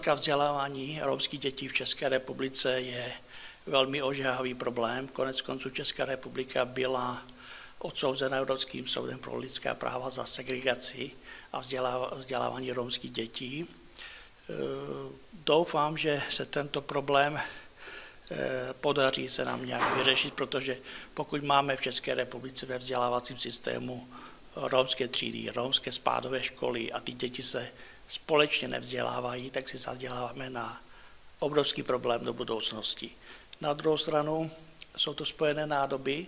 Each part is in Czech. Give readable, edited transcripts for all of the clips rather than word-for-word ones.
Problematika vzdělávání romských dětí v České republice je velmi ožehavý problém. Koneckonců Česká republika byla odsouzena Evropským soudem pro lidská práva za segregaci a vzdělávání romských dětí. Doufám, že se tento problém podaří se nám nějak vyřešit, protože pokud máme v České republice ve vzdělávacím systému romské třídy, romské spádové školy a ty děti se společně nevzdělávají, tak si zaděláváme na obrovský problém do budoucnosti. Na druhou stranu jsou to spojené nádoby.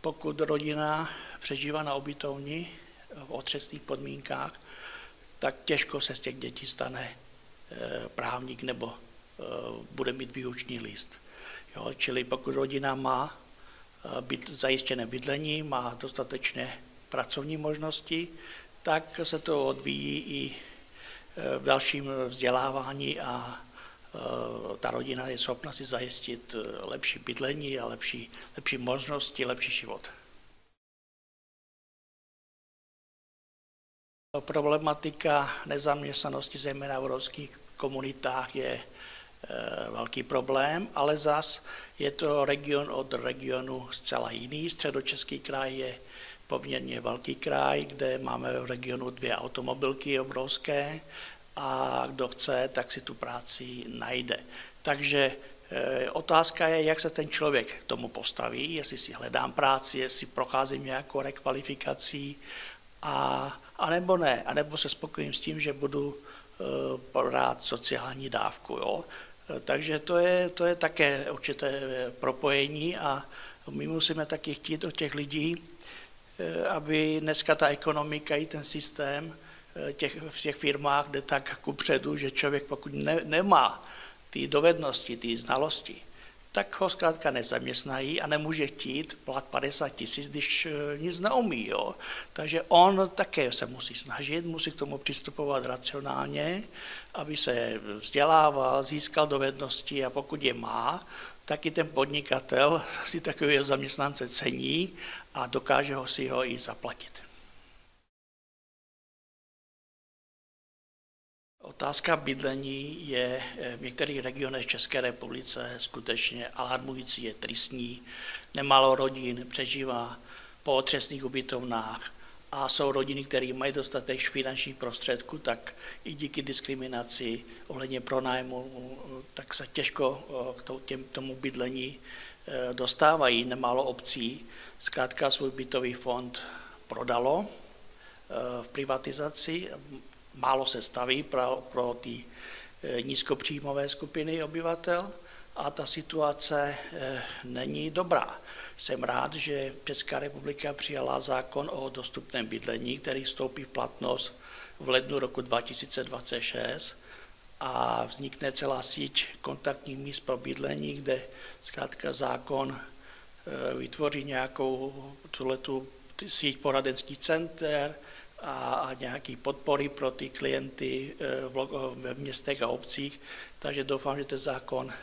Pokud rodina přežívá na ubytovni v otřesných podmínkách, tak těžko se z těch dětí stane právník nebo bude mít výuční list. Jo, čili pokud rodina má zajištěné bydlení, má dostatečné pracovní možnosti, tak se to odvíjí i v dalším vzdělávání a ta rodina je schopna si zajistit lepší bydlení a lepší možnosti, lepší život. Problematika nezaměstnanosti, zejména v romských komunitách, je velký problém, ale zas je to region od regionu zcela jiný. Středočeský kraj je poměrně velký kraj, kde máme v regionu 2 automobilky obrovské a kdo chce, tak si tu práci najde. Takže otázka je, jak se ten člověk k tomu postaví, jestli si hledám práci, jestli procházím nějakou rekvalifikací, anebo ne, anebo se spokojím s tím, že budu brát sociální dávku. Jo? Takže to je také určité propojení a my musíme taky chtít od těch lidí, aby dneska ta ekonomika i ten systém v těch firmách jde tak kupředu, že člověk pokud nemá ty dovednosti, ty znalosti, tak ho zkrátka nezaměstnají a nemůže chtít plat 50 000, když nic neumí. Jo? Takže on také se musí snažit, musí k tomu přistupovat racionálně, aby se vzdělával, získal dovednosti a pokud je má, tak i ten podnikatel si takového zaměstnance cení a dokáže si ho i zaplatit. Otázka bydlení je v některých regionech České republice skutečně alarmující, je tristní. Nemálo rodin přežívá po otřesných ubytovnách a jsou rodiny, které mají dostatek finančních prostředků, tak i díky diskriminaci ohledně pronájmu, tak se těžko k tomu bydlení dostávají. Nemálo obcí zkrátka svůj bytový fond prodalo v privatizaci. Málo se staví pro ty nízkopříjmové skupiny obyvatel a ta situace není dobrá. Jsem rád, že Česká republika přijala zákon o dostupném bydlení, který vstoupí v platnost v lednu roku 2026 a vznikne celá síť kontaktních míst pro bydlení, kde zkrátka zákon vytvoří nějakou tuhletu síť poradenských center, a nějaké podpory pro ty klienty ve městech a obcích. Takže doufám, že ten zákon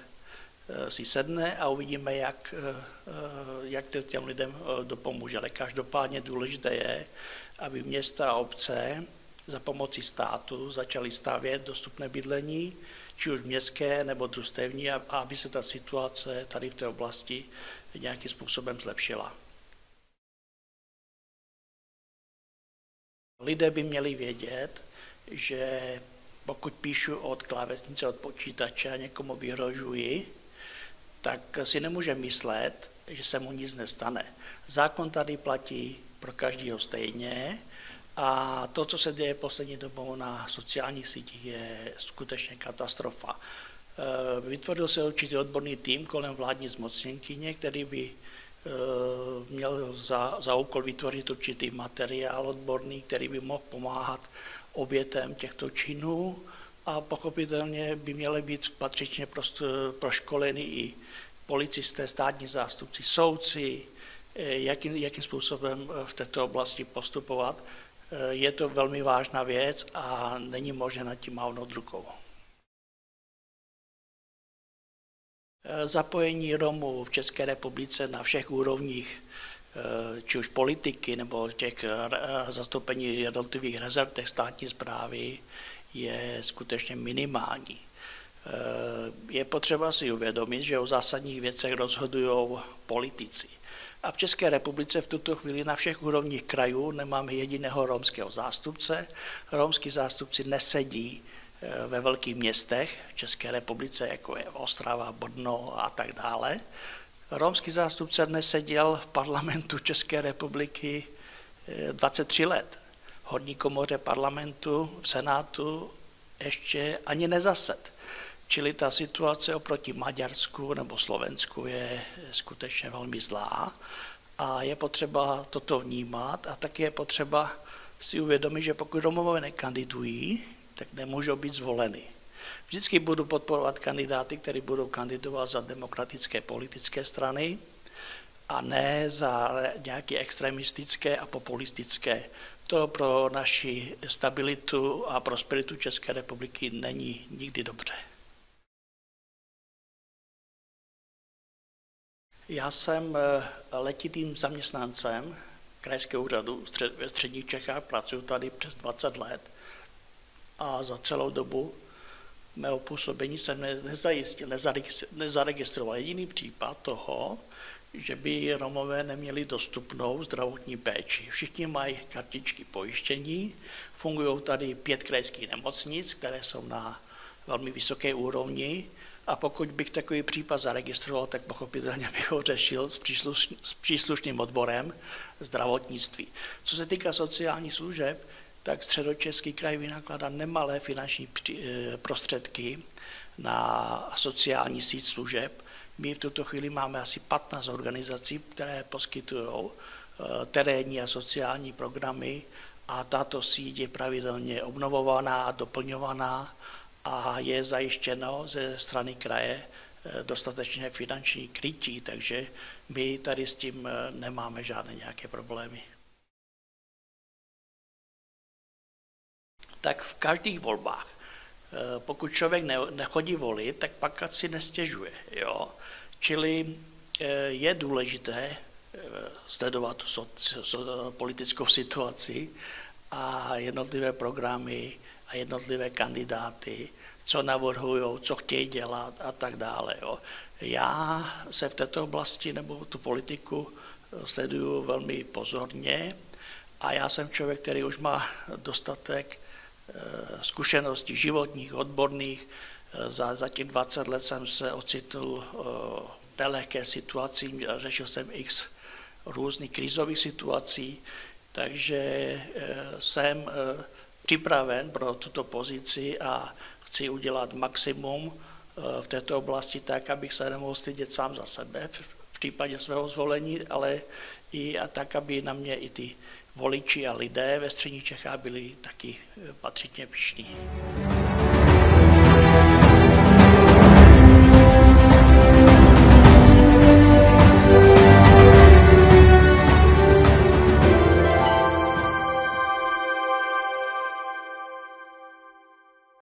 si sedne a uvidíme, jak to těm lidem dopomůže. Ale každopádně důležité je, aby města a obce za pomoci státu začaly stavět dostupné bydlení, či už městské nebo družstevní, a aby se ta situace tady v té oblasti nějakým způsobem zlepšila. Lidé by měli vědět, že pokud píšu od klávesnice, od počítače a někomu vyhrožuji, tak si nemůže myslet, že se mu nic nestane. Zákon tady platí pro každého stejně a to, co se děje poslední dobou na sociálních sítích, je skutečně katastrofa. Vytvořil se určitý odborný tým kolem vládní zmocněnkyně, který by měl za úkol vytvořit určitý materiál odborný, který by mohl pomáhat obětem těchto činů a pochopitelně by měly být patřičně proškoleni i policisté, státní zástupci, soudci, jakým způsobem v této oblasti postupovat. Je to velmi vážná věc a není možné nad tím mávnout rukou. Zapojení Romů v České republice na všech úrovních, či už politiky nebo těch zastoupení jednotlivých rezortech státní správy, je skutečně minimální. Je potřeba si uvědomit, že o zásadních věcech rozhodují politici. A v České republice v tuto chvíli na všech úrovních krajů nemáme jediného romského zástupce. Romský zástupci nesedí ve velkých městech v České republice, jako je Ostrava, Brno a tak dále. Romský zástupce neseděl v parlamentu České republiky 23 let. V horní komoře parlamentu, v Senátu ještě ani nezased. Čili ta situace oproti Maďarsku nebo Slovensku je skutečně velmi zlá a je potřeba toto vnímat a taky je potřeba si uvědomit, že pokud Romové nekandidují, tak nemůžou být zvoleny. Vždycky budu podporovat kandidáty, kteří budou kandidovat za demokratické politické strany a ne za nějaké extremistické a populistické. To pro naši stabilitu a prosperitu České republiky není nikdy dobře. Já jsem letitým zaměstnancem krajského úřadu ve středních Čechách, pracuji tady přes 20 let a za celou dobu mého působení jsem nezaregistroval jediný případ toho, že by Romové neměli dostupnou zdravotní péči. Všichni mají kartičky pojištění, fungují tady 5 krajských nemocnic, které jsou na velmi vysoké úrovni a pokud bych takový případ zaregistroval, tak pochopitelně bych ho řešil s příslušným odborem zdravotnictví. Co se týká sociálních služeb, tak Středočeský kraj vynakládá nemalé finanční prostředky na sociální síť služeb. My v tuto chvíli máme asi 15 organizací, které poskytují terénní a sociální programy a tato síť je pravidelně obnovovaná a doplňovaná a je zajištěno ze strany kraje dostatečné finanční krytí, takže my tady s tím nemáme žádné nějaké problémy. Tak v každých volbách, pokud člověk nechodí volit, tak pak si nestěžuje. Jo? Čili je důležité sledovat tu politickou situaci a jednotlivé programy a jednotlivé kandidáty, co navrhují, co chtějí dělat a tak dále. Jo? Já se v této oblasti nebo tu politiku sleduju velmi pozorně a já jsem člověk, který už má dostatek zkušeností životních, odborných. Za těch 20 let jsem se ocitl v nelehké situaci, řešil jsem x různých krizových situací, takže jsem připraven pro tuto pozici a chci udělat maximum v této oblasti tak, abych se nemohl stydět sám za sebe v případě svého zvolení, ale i tak, aby na mě i ty voliči a lidé ve středních Čechách byli taky patřičně pyšní.